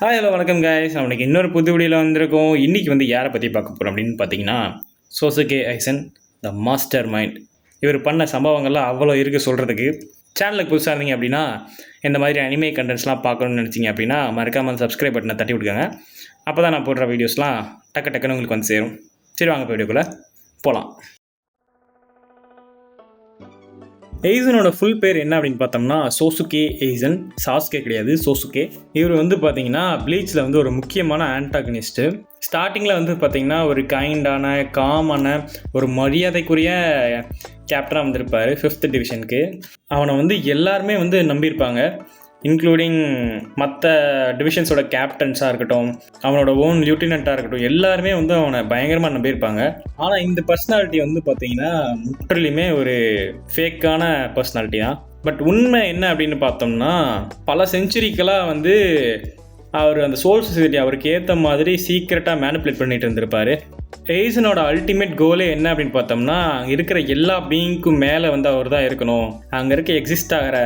Hi hello வணக்கம் guys. அவனுக்கு இன்னொரு புது வீடியோவில் வந்திருக்கோம். இன்றைக்கி யாரை பற்றி பார்க்க போகிறோம் அப்படின்னு பார்த்தீங்கன்னா, சோசுகே ஐசன் த மாஸ்டர் மைண்ட். இவர் பண்ண சம்பவங்கள்லாம் அவ்வளோ இருக்குது சொல்கிறதுக்கு. சேனலுக்கு புதுசாக இருந்தீங்க அப்படின்னா, இந்த மாதிரி அனிமே கண்டென்ட்ஸ்லாம் பார்க்கணுன்னு நினச்சிங்க அப்படின்னா மறக்காமல் சப்ஸ்கிரைப் பட்டனை தட்டி விட்டுக்கோங்க. அப்போ தான் நான் போடுற வீடியோஸ்லாம் டக்குன்னு உங்களுக்கு வந்து சேரும். சரி, வாங்க வீடியோக்குள்ளே போகலாம். எய்சனோட ஃபுல் பேர் என்ன அப்படின்னு பார்த்தோம்னா சோசுகே எய்சன். சாஸ்கே கிடையாது, சோசுகே. இவர் பார்த்தீங்கன்னா ப்ளீச்சில் ஒரு முக்கியமான ஆன்டாகனிஸ்ட்டு. ஸ்டார்டிங்கில் பார்த்தீங்கன்னா ஒரு கைண்டான காமான ஒரு மரியாதைக்குரிய கேப்டனாக வந்திருப்பார் 5th டிவிஷனுக்கு. அவனை எல்லாருமே நம்பியிருப்பாங்க, இன்க்ளூடிங் மற்ற டிவிஷன்ஸோட கேப்டன்ஸாக இருக்கட்டும், அவனோட ஓன் லியூட்டினண்ட்டாக இருக்கட்டும், எல்லாருமே அவனை பயங்கரமாக நம்பியிருப்பாங்க. ஆனால் இந்த பர்சனாலிட்டி பார்த்தீங்கன்னா முற்றிலுமே ஒரு ஃபேக்கான பர்சனாலிட்டி தான். பட் உண்மை என்ன அப்படின்னு பார்த்தோம்னா, பல செஞ்சுரிக்கெல்லாம் அவர் அந்த சோல் சொசைட்டி அவருக்கு ஏற்ற மாதிரி சீக்கிரட்டாக மேனிப்புலேட் பண்ணிட்டு இருந்திருப்பார். எய்சனோட அல்டிமேட் கோலே என்ன அப்படின்னு பார்த்தோம்னா, அங்கே இருக்கிற எல்லா பீயிங்க்கும் மேலே அவர் தான் இருக்கணும். அங்கே இருக்க எக்ஸிஸ்ட் ஆகிற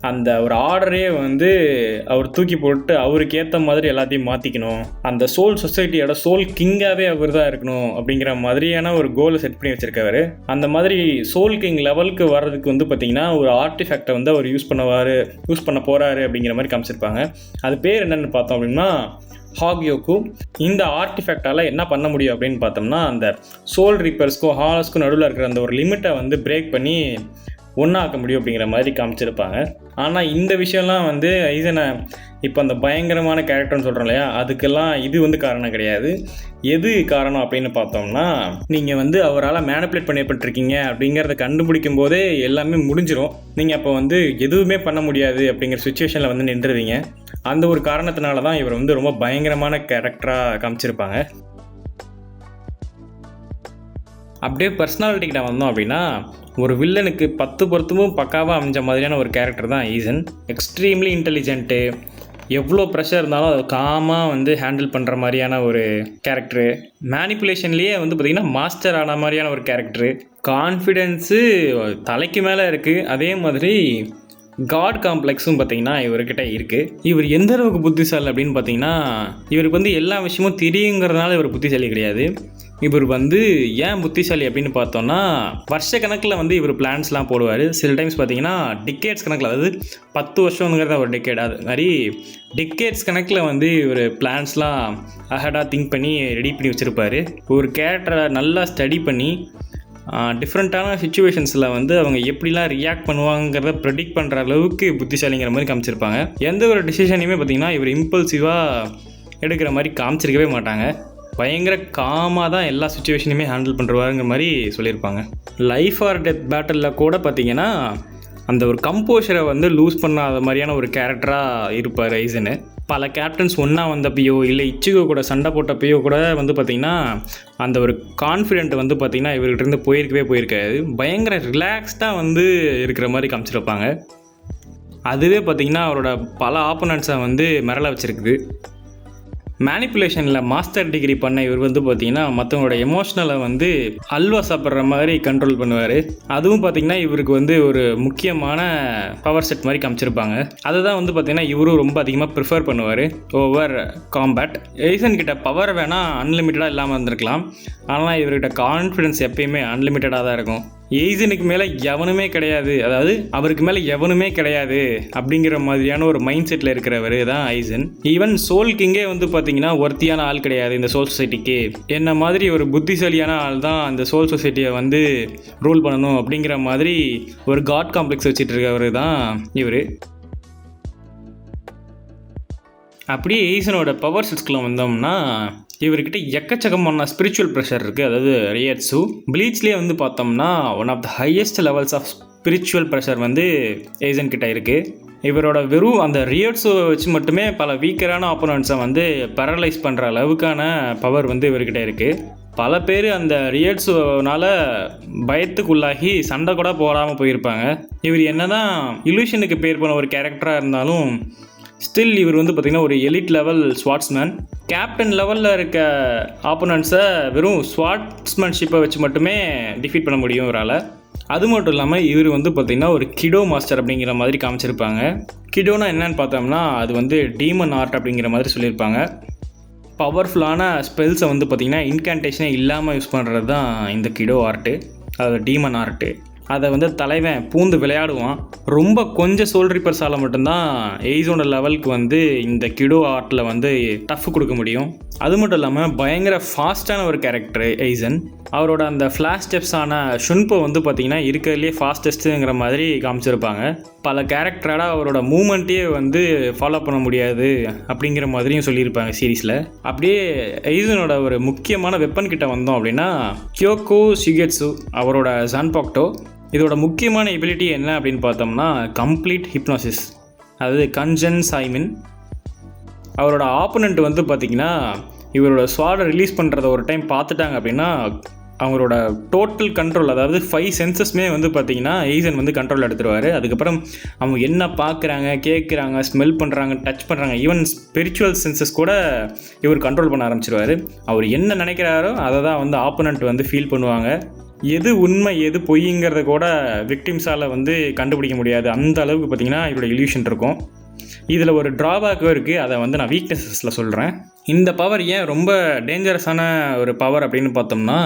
அந்த ஒரு ஆர்டரே அவர் தூக்கி போட்டு அவருக்கு ஏற்ற மாதிரி எல்லாத்தையும் மாற்றிக்கணும். அந்த சோல் சொசைட்டியோட சோல் கிங்காகவே அவர் தான் இருக்கணும் அப்படிங்கிற மாதிரியான ஒரு கோலை செட் பண்ணி வச்சுருக்காரு. அந்த மாதிரி சோல் கிங் லெவலுக்கு வர்றதுக்கு பார்த்தீங்கன்னா ஒரு ஆர்டிஃபேக்டை அவர் யூஸ் பண்ண போகிறாரு அப்படிங்கிற மாதிரி காமிச்சிருப்பாங்க. அது பேர் என்னென்னு பார்த்தோம் அப்படின்னா ஹாக்யோக்கு. இந்த ஆர்டிஃபேக்டால் என்ன பண்ண முடியும் அப்படின்னு பார்த்தோம்னா, அந்த சோல் ரீப்பர்ஸ்க்கும் ஹாலஸ்க்கும் நடுவில் இருக்கிற அந்த ஒரு லிமிட்டை பிரேக் பண்ணி ஒன்றாக்க முடியும் அப்படிங்கிற மாதிரி காமிச்சிருப்பாங்க. ஆனால் இந்த விஷயம்லாம் ஐசனை இப்போ அந்த பயங்கரமான கேரக்டர்னு சொல்கிறோம் இல்லையா, அதுக்கெல்லாம் இது காரணம் கிடையாது. எது காரணம் அப்படின்னு பார்த்தோம்னா, நீங்கள் அவரால் மேனிப்புலேட் பண்ணப்பட்டிருக்கீங்க அப்படிங்கிறத கண்டுபிடிக்கும் போதே எல்லாமே முடிஞ்சிடும். நீங்கள் அப்போ எதுவுமே பண்ண முடியாது அப்படிங்கிற சுச்சுவேஷனில் நின்றுவீங்க. அந்த ஒரு காரணத்தினால தான் இவர் ரொம்ப பயங்கரமான கேரக்டராக காமிச்சிருப்பாங்க. அப்படியே பர்சனாலிட்டிக்கிட்ட வந்தோம் அப்படின்னா, ஒரு வில்லனுக்கு 10 பொருத்தமும் பக்காவாக அமைஞ்ச மாதிரியான ஒரு கேரக்டர் தான் ஈசன். எக்ஸ்ட்ரீம்லி இன்டெலிஜென்ட்டு, எவ்வளோ ப்ரெஷர் இருந்தாலும் அதை காமாக ஹேண்டில் பண்ணுற மாதிரியான ஒரு கேரக்டரு. மேனிப்புலேஷன்லேயே பார்த்திங்கன்னா மாஸ்டர் ஆன மாதிரியான ஒரு கேரக்டரு. கான்ஃபிடென்ஸு தலைக்கு மேலே இருக்குது. அதே மாதிரி காட் காம்ப்ளெக்ஸும் பார்த்திங்கன்னா இவர்கிட்ட இருக்குது. இவர் எந்த அளவுக்கு புத்திசாலி அப்படின்னு பார்த்தீங்கன்னா, இவருக்கு எல்லா விஷயமும் தெரியுங்கிறதுனால இவர் புத்திசாலி கிடையாது. இவர் ஏன் புத்திசாலி அப்படின்னு பார்த்தோன்னா, வருஷ கணக்கில் இவர் பிளான்ஸ்லாம் போடுவார். சில டைம்ஸ் பார்த்தீங்கன்னா டிக்கேட்ஸ் கணக்கில், அதாவது 10 வருஷங்கிறத ஒரு டிக்கேட், அது மாதிரி டிக்கேட்ஸ் கணக்கில் இவர் பிளான்ஸ்லாம் அஹடாக திங்க் பண்ணி ரெடி பண்ணி வச்சுருப்பார். ஒரு கேரக்டரை நல்லா ஸ்டடி பண்ணி டிஃப்ரெண்ட்டான சுச்சுவேஷன்ஸில் அவங்க எப்படிலாம் ரியாக்ட் பண்ணுவாங்கிறத ப்ரெடிக்ட் பண்ணுற அளவுக்கு புத்திசாலிங்கிற மாதிரி காமிச்சிருப்பாங்க. எந்த ஒரு டிசிஷனையுமே பார்த்திங்கன்னா இவர் இம்பல்சிவாக எடுக்கிற மாதிரி காமிச்சிருக்கவே மாட்டாங்க. பயங்கர காமாக தான் எல்லா சுச்சுவேஷனையுமே ஹேண்டில் பண்ணுறாருங்கிற மாதிரி சொல்லியிருப்பாங்க. லைஃப் ஆர் டெத் பேட்டலில் கூட பார்த்திங்கன்னா அந்த ஒரு கம்போஷரை லூஸ் பண்ணாத மாதிரியான ஒரு கேரக்டராக இருப்பார் ஐசனு. பல கேப்டன்ஸ் ஒன்றா வந்தப்பையோ இல்லை இச்சுகோ கூட சண்டை போட்டப்பையோ கூட பார்த்திங்கன்னா அந்த ஒரு கான்ஃபிடென்ட் பார்த்திங்கன்னா இவர்கிட்ட போயிருக்காது. பயங்கர ரிலாக்ஸ்டாக இருக்கிற மாதிரி காமிச்சிருப்பாங்க. அதுவே பார்த்திங்கன்னா அவரோட பல ஆப்போனன்ட்ஸை மிரள வச்சுருக்குது. மேனிப்புலேஷனில் மாஸ்டர் டிகிரி பண்ண இவர் பார்த்திங்கன்னா மற்றவங்களோட எமோஷ்னலை அல்வா சாப்பிட்ற மாதிரி கண்ட்ரோல் பண்ணுவார். அதுவும் பார்த்திங்கன்னா இவருக்கு ஒரு முக்கியமான பவர் செட் மாதிரி காமிச்சிருப்பாங்க. அதை தான் பார்த்திங்கன்னா இவரும் ரொம்ப அதிகமாக ப்ரிஃபர் பண்ணுவார் ஓவர் காம்பேட். எய்சன் கிட்ட பவர் வேணால் அன்லிமிட்டடாக இல்லாமல் இருந்திருக்கலாம், ஆனால் இவர்கிட்ட கான்ஃபிடென்ஸ் எப்பயுமே அன்லிமிட்டடாக தான் இருக்கும். எய்சனுக்கு மேலே எவனுமே கிடையாது, அதாவது அவருக்கு மேலே எவனுமே கிடையாது அப்படிங்கிற மாதிரியான ஒரு மைண்ட் செட்டில் இருக்கிறவர் தான் ஐசன். ஈவன் சோல் கிங்கே பார்த்திங்கன்னா ஒர்த்தியான ஆள் கிடையாது இந்த சோல் சொசைட்டிக்கு. என்ன மாதிரி ஒரு புத்திசாலியான ஆள் தான் அந்த சோல் சொசைட்டியை ரூல் பண்ணணும் அப்படிங்கிற மாதிரி ஒரு காட் காம்ப்ளெக்ஸ் வச்சுட்டு இருக்கவர் தான் இவர். அப்படியே எய்சனோட பவர் செட்ஸ்க்குள்ள வந்தோம்னா, இவர்கிட்ட எக்கச்சக்கமான ஸ்பிரிச்சுவல் ப்ரெஷர் இருக்குது. அதாவது ரியட்ஸு ப்ளீச்லேயே பார்த்தோம்னா one of the highest levels of spiritual pressure எய்சன் கிட்ட இருக்குது. இவரோட வெறும் அந்த ரியட்ஸை வச்சு மட்டுமே பல வீக்கரான ஆப்போனன்ட்ஸை பேரலைஸ் பண்ணுற அளவுக்கான பவர் இவர்கிட்ட இருக்குது. பல பேர் அந்த ரியட்ஸுனால பயத்துக்குள்ளாகி சண்டை கூட போடாமல் போயிருப்பாங்க. இவர் என்ன தான் இல்யூஷனுக்கு பேர் போன ஒரு கேரக்டராக இருந்தாலும் ஸ்டில் இவர் பார்த்திங்கன்னா ஒரு எலிட் லெவல் ஸ்வாட்ஸ்மேன். கேப்டன் லெவலில் இருக்க ஆப்போனன்ட்ஸை வெறும் ஸ்வாட்ஸ்மேன்ஷிப்பை வச்சு மட்டுமே டிஃபீட் பண்ண முடியும் இவரால். அது மட்டும் இல்லாமல் இவர் வந்து பார்த்திங்கன்னா ஒரு கிடோ மாஸ்டர் அப்படிங்கிற மாதிரி காமிச்சிருப்பாங்க. கிடோனா என்னன்னு பார்த்தோம்னா அது வந்து டீமன் ஆர்ட் அப்படிங்கிற மாதிரி சொல்லியிருப்பாங்க. பவர்ஃபுல்லான ஸ்பெல்ஸை வந்து பார்த்திங்கன்னா இன்கான்டேஷனே இல்லாமல் யூஸ் பண்ணுறது தான் இந்த கிடோ ஆர்ட்டு, அது டீமன் ஆர்ட்டு. அதை வந்து தலைவன் பூந்து விளையாடுவான். ரொம்ப கொஞ்சம் சோல் ரிப்பர்ஸால் மட்டும்தான் எய்ஸோட லெவலுக்கு வந்து இந்த கிடோ ஆர்ட்டில் வந்து டஃப் கொடுக்க முடியும். அது மட்டும் இல்லாமல் பயங்கர ஃபாஸ்ட்டான ஒரு கேரக்டர் எய்சன். அவரோட அந்த ஃப்ளாஷ் ஸ்டெப்ஸான ஷுன்போ வந்து பார்த்திங்கன்னா இருக்கிறதுலே ஃபாஸ்டஸ்ட்டுங்கிற மாதிரி காமிச்சிருப்பாங்க. பல கேரக்டரோட அவரோட மூமெண்ட்டையே வந்து ஃபாலோ பண்ண முடியாது அப்படிங்கிற மாதிரியும் சொல்லியிருப்பாங்க சீரீஸில். அப்படியே எய்சனோட ஒரு முக்கியமான வெப்பன் கிட்ட வந்தோம் அப்படின்னா கியோகோ ஷிகெட்சு, அவரோட ஜான்பாக்டோ. இதோட முக்கியமான எபிலிட்டி என்ன அப்படின்னு பார்த்தோம்னா கம்ப்ளீட் ஹிப்னாசிஸ், அதாவது கன்ஜன் சைமன். அவரோட ஆப்போனண்ட் வந்து பார்த்திங்கன்னா இவரோட ஸ்வாடை ரிலீஸ் பண்ணுறத ஒரு டைம் பார்த்துட்டாங்க அப்படின்னா அவங்களோட டோட்டல் கண்ட்ரோல், அதாவது 5 சென்சஸ்மே வந்து பார்த்திங்கன்னா எய்சன் வந்து கண்ட்ரோல் எடுத்துருவார். அதுக்கப்புறம் அவங்க என்ன பார்க்குறாங்க, கேட்குறாங்க, ஸ்மெல் பண்ணுறாங்க, டச் பண்ணுறாங்க, ஈவன் ஸ்பிரிச்சுவல் சென்சஸ் கூட இவர் கண்ட்ரோல் பண்ண ஆரம்பிச்சிருவார். அவர் என்ன நினைக்கிறாரோ அதை தான் வந்து ஆப்போனண்ட் வந்து ஃபீல் பண்ணுவாங்க. எது உண்மை எது பொய்ங்கிறத கூட விக்டிம்ஸால் வந்து கண்டுபிடிக்க முடியாது. அந்த அளவுக்கு பார்த்திங்கன்னா இவரோட இல்யூஷன் இருக்கும். இதில் ஒரு ட்ராபேக்கும் இருக்குது, அதை வந்து நான் வீக்னஸஸில் சொல்கிறேன். இந்த பவர் ஏன் ரொம்ப டேஞ்சரஸான ஒரு பவர் அப்படின்னு பார்த்தோம்னா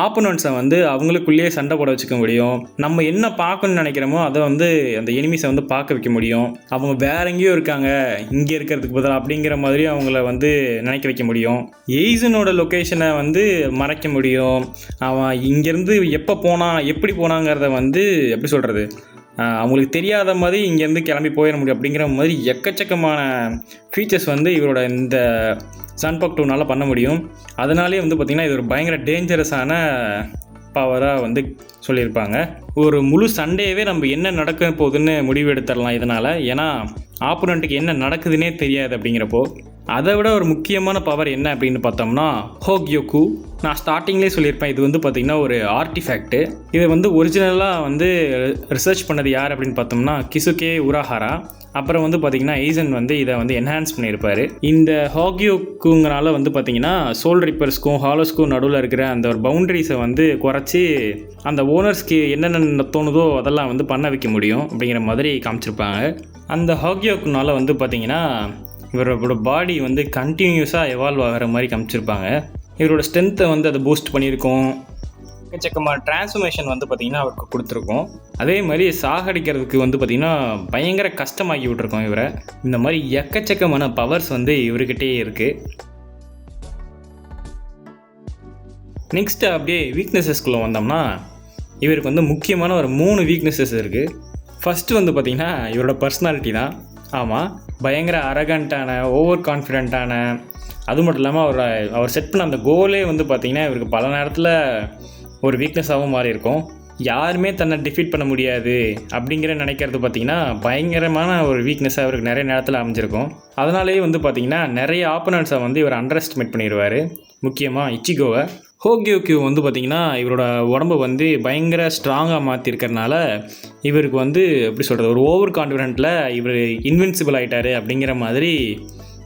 ஆப்போனண்ட்ஸை வந்து அவங்களுக்குள்ளேயே சண்டை போட வச்சுக்க முடியும். நம்ம என்ன பார்க்கணும்னு நினைக்கிறோமோ அதை வந்து அந்த எனிமீஸை வந்து பார்க்க வைக்க முடியும். அவங்க வேற எங்கேயோ இருக்காங்க இங்கே இருக்கிறதுக்கு பதிலாக அப்படிங்கிற மாதிரி அவங்கள வந்து நினைக்க வைக்க முடியும். எய்சனோட லொக்கேஷனை வந்து மறைக்க முடியும். அவன் இங்கேருந்து எப்போ போனான் எப்படி போனாங்கிறத வந்து எப்படி சொல்கிறது, அவங்களுக்கு தெரியாத மாதிரி இங்கேருந்து கிளம்பி போயிட முடியும். அப்படிங்கிற மாதிரி எக்கச்சக்கமான ஃபீச்சர்ஸ் வந்து இவரோட இந்த ஜான்பாக்டோனால் பண்ண முடியும். அதனாலே வந்து பார்த்திங்கன்னா இது ஒரு பயங்கர டேஞ்சரஸான பவராக வந்து சொல்லியிருப்பாங்க. ஒரு முழு சண்டேவே நம்ம என்ன நடக்க போகுதுன்னு முடிவு எடுத்துடலாம் இதனால். ஏன்னா ஆப்போனண்ட்டுக்கு என்ன நடக்குதுன்னே தெரியாது. அப்படிங்கிறப்போ அதை விட ஒரு முக்கியமான பவர் என்ன அப்படின்னு பார்த்தோம்னா ஹோக்யோகு. நான் ஸ்டார்டிங்லேயே சொல்லியிருப்பேன், இது வந்து பார்த்திங்கன்னா ஒரு ஆர்டிஃபேக்ட்டு. இதை வந்து ஒரிஜினலாக வந்து ரிசர்ச் பண்ணது யார் அப்படின்னு பார்த்தோம்னா கிசுகே உராஹாரா. அப்புறம் வந்து பார்த்திங்கன்னா எய்சன் வந்து இதை வந்து என்ஹான்ஸ் பண்ணியிருப்பார். இந்த ஹோக்யோகுங்கனால வந்து பார்த்திங்கன்னா சோல் ரிப்பர்ஸ்க்கும் ஹாலோஸ்க்கும் நடுவில் இருக்கிற அந்த ஒரு பவுண்டரிஸை வந்து குறைச்சி அந்த ஓனர்ஸ்க்கு என்னென்ன தோணுதோ அதெல்லாம் வந்து பண்ண வைக்க முடியும் அப்படிங்கிற மாதிரி காமிச்சிருப்பாங்க. அந்த ஹோக்யோகுனால வந்து பார்த்திங்கன்னா இவரோட பாடி வந்து கண்டினியூஸாக எவால்வ் ஆகிற மாதிரி காமிச்சிருப்பாங்க. இவரோட ஸ்ட்ரென்த்தை வந்து அதை பூஸ்ட் பண்ணியிருக்கோம். எக்கச்சக்கமான டிரான்ஸ்ஃபர்மேஷன் வந்து பார்த்திங்கன்னா அவருக்கு கொடுத்துருக்கோம். அதே மாதிரி சாகடிக்கிறதுக்கு வந்து பார்த்திங்கன்னா பயங்கர கஷ்டமாக்கி விட்ருக்கோம் இவரை. இந்த மாதிரி எக்கச்சக்கமான பவர்ஸ் வந்து இவர்கிட்டே இருக்குது. நெக்ஸ்ட்டு அப்படியே வீக்னஸஸ்குள்ளே வந்தோம்னா இவருக்கு வந்து முக்கியமான ஒரு 3 வீக்னஸஸ் இருக்குது. ஃபஸ்ட்டு வந்து பார்த்திங்கன்னா இவரோட பர்சனாலிட்டி தான். ஆமாம், பயங்கர அரகண்ட்டான, ஓவர் கான்ஃபிடென்ட்டான, அது மட்டும் இல்லாமல் அவர் செட் பண்ண அந்த கோலே வந்து பார்த்திங்கன்னா இவருக்கு பல நேரத்தில் ஒரு வீக்னஸாகவும் மாறி இருக்கும். யாருமே தன்னை டிஃபீட் பண்ண முடியாது அப்படிங்கிற நினைக்கிறது பார்த்திங்கன்னா பயங்கரமான ஒரு வீக்னஸாக அவருக்கு நிறைய நேரத்தில் அமைஞ்சிருக்கும். அதனாலேயே வந்து பார்த்திங்கன்னா நிறைய ஆப்போனண்ட்ஸை வந்து இவர் அண்டர் எஸ்டிமேட் பண்ணிடுவார். முக்கியமாக இச்சிகோவை. ஹோக்யோகு வந்து பார்த்திங்கன்னா இவரோட உடம்பை வந்து பயங்கர ஸ்ட்ராங்காக மாற்றிருக்கிறதுனால இவருக்கு வந்து எப்படி சொல்கிறது, ஒரு ஓவர் கான்ஃபிடென்ட்டில் இவர் இன்வின்சிபிள் ஆகிட்டார் அப்படிங்கிற மாதிரி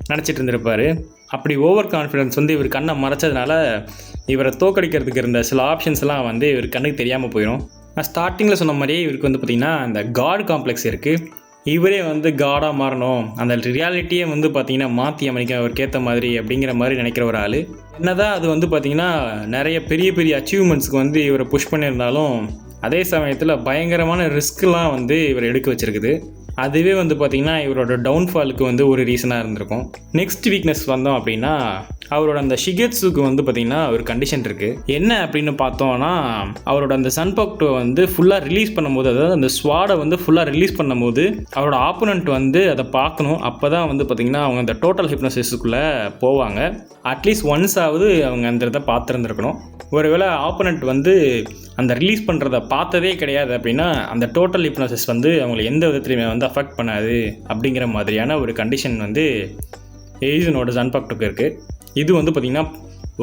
நினச்சிட்டு இருந்திருப்பார். அப்படி ஓவர் கான்ஃபிடென்ஸ் வந்து இவர் கண்ணை மறைச்சதுனால இவரை தோக்கடிக்கிறதுக்கு இருந்த சில ஆப்ஷன்ஸ்லாம் வந்து இவர் கண்ணுக்கு தெரியாமல் போயிடும். நான் ஸ்டார்டிங்கில் சொன்ன மாதிரியே இவருக்கு வந்து பார்த்திங்கன்னா அந்த காட் காம்ப்ளெக்ஸ் இருக்குது. இவரே வந்து காடாக மாறணும், அந்த ரியாலிட்டியே வந்து பார்த்திங்கன்னா மாற்றி அமைக்க அவருக்கு ஏற்ற மாதிரி அப்படிங்கிற மாதிரி நினைக்கிற ஒரு ஆள். என்னதான் அது வந்து பார்த்திங்கன்னா நிறைய பெரிய பெரிய அச்சீவ்மெண்ட்ஸ்க்கு வந்து இவரை புஷ் பண்ணியிருந்தாலும் அதே சமயத்தில் பயங்கரமான ரிஸ்க்லாம் வந்து இவர் எடுக்க வச்சுருக்குது. அதுவே வந்து பார்த்திங்கன்னா இவரோட டவுன்ஃபாலுக்கு வந்து ஒரு ரீசனாக இருந்திருக்கும். நெக்ஸ்ட் வீக்னஸ் வந்தோம் அப்படின்னா அவரோட அந்த ஷிகெட்ஸுக்கு வந்து பார்த்திங்கன்னா ஒரு கண்டிஷன் இருக்குது. என்ன அப்படின்னு பார்த்தோன்னா அவரோட அந்த ஜான்பாக்டோ வந்து ஃபுல்லாக ரிலீஸ் பண்ணும்போது, அதாவது அந்த ஸ்வாடை வந்து ஃபுல்லாக ரிலீஸ் பண்ணும்போது அவரோட ஆப்போனண்ட் வந்து அதை பார்க்கணும். அப்போ தான் வந்து பார்த்திங்கன்னா அவங்க அந்த டோட்டல் ஹிப்னோசிஸுக்குள்ளே போவாங்க. அட்லீஸ்ட் ஒன்ஸாவது அவங்க அந்த இதை பார்த்துருந்துருக்கணும். ஒருவேளை ஆப்போனண்ட் வந்து அந்த ரிலீஸ் பண்ணுறதை பார்த்ததே கிடையாது அப்படின்னா அந்த டோட்டல் ஹிப்னோசிஸ் வந்து அவங்களை எந்த விதத்துலையுமே வந்து அஃபெக்ட் பண்ணாது அப்படிங்கிற மாதிரியான ஒரு கண்டிஷன் வந்து எய்சனோட ஜான்பாக்டோக்கு இருக்குது. இது வந்து பார்த்திங்கன்னா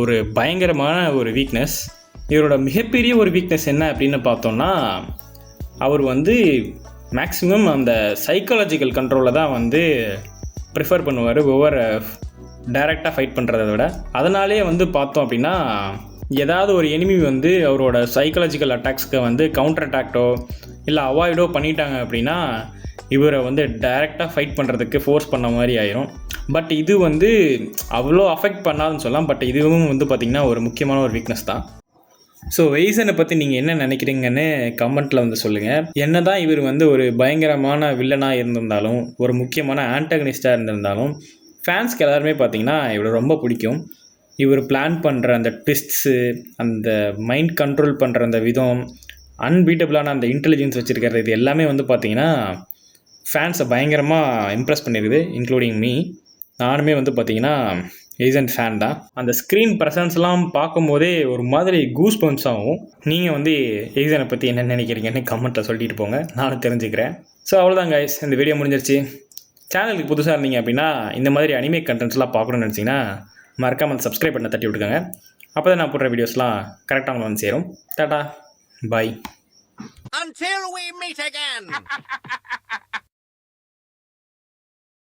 ஒரு பயங்கரமான ஒரு வீக்னஸ். இவரோட மிகப்பெரிய ஒரு வீக்னஸ் என்ன அப்படின்னு பார்த்தோம்னா அவர் வந்து மேக்ஸிமம் அந்த சைக்காலஜிக்கல் கண்ட்ரோலை தான் வந்து ப்ரிஃபர் பண்ணுவார் ஒவ்வொரு டைரெக்டாக ஃபைட் பண்ணுறத விட. அதனாலே வந்து பார்த்தோம் அப்படின்னா ஏதாவது ஒரு எனிமி வந்து அவரோட சைக்காலஜிக்கல் அட்டாக்ஸ்க்கு வந்து கவுண்டர் அட்டாக்டோ இல்லை அவாய்டோ பண்ணிட்டாங்க அப்படின்னா இவரை வந்து டைரெக்டாக ஃபைட் பண்ணுறதுக்கு ஃபோர்ஸ் பண்ண மாதிரி ஆயிரும். பட் இது வந்து அவ்வளோ அஃபெக்ட் பண்ணாதுன்னு சொல்லலாம். பட் இதுவும் வந்து பார்த்திங்கன்னா ஒரு முக்கியமான ஒரு வீக்னஸ் தான். ஸோ எய்சனை பற்றி நீங்கள் என்ன நினைக்கிறீங்கன்னு கமெண்ட்டில் வந்து சொல்லுங்கள். என்ன தான் இவர் வந்து ஒரு பயங்கரமான வில்லனாக இருந்திருந்தாலும், ஒரு முக்கியமான ஆன்டகனிஸ்டாக இருந்திருந்தாலும், ஃபேன்ஸ்க்கு எல்லாருமே பார்த்திங்கன்னா இவரை ரொம்ப பிடிக்கும். இவர் பிளான் பண்ணுற அந்த ட்விஸ்ட்ஸு, அந்த மைண்ட் கண்ட்ரோல் பண்ணுற அந்த விதம், அன்பீட்டபிளான அந்த இன்டெலிஜென்ஸ் வச்சுருக்கிறது, இது எல்லாமே வந்து பார்த்திங்கன்னா ஃபேன்ஸை பயங்கரமாக இம்ப்ரெஸ் பண்ணியிருக்குது, இன்க்ளூடிங் மீ. நானுமே வந்து பார்த்திங்கன்னா எய்சன் ஃபேன் தான். அந்த ஸ்க்ரீன் ப்ரெசன்ஸ்லாம் பார்க்கும்போதே ஒரு மாதிரி கூஸ் பம்ப்ஸ் ஆகும். நீங்கள் வந்து எய்சனை பற்றி என்ன நினைக்கிறீங்கன்னு கமெண்ட்டில் சொல்லிட்டு போங்க, நானும் தெரிஞ்சுக்கிறேன். ஸோ அவ்வளோதான் கைஸ், இந்த வீடியோ முடிஞ்சிருச்சு. சேனலுக்கு புதுசாக இருந்தீங்க அப்படின்னா இந்த மாதிரி அனிமே கண்டென்ட்ஸ்லாம் பார்க்கணுன்னு நினச்சிங்கன்னா மறக்காமல் அந்த சப்ஸ்கிரைப் பண்ண தட்டி விட்டுக்கோங்க. அப்போ தான் நான் போடுற வீடியோஸ்லாம் கரெக்டாக உங்களுக்கு வந்து சேரும். டாடா, பாய். Until we meet again.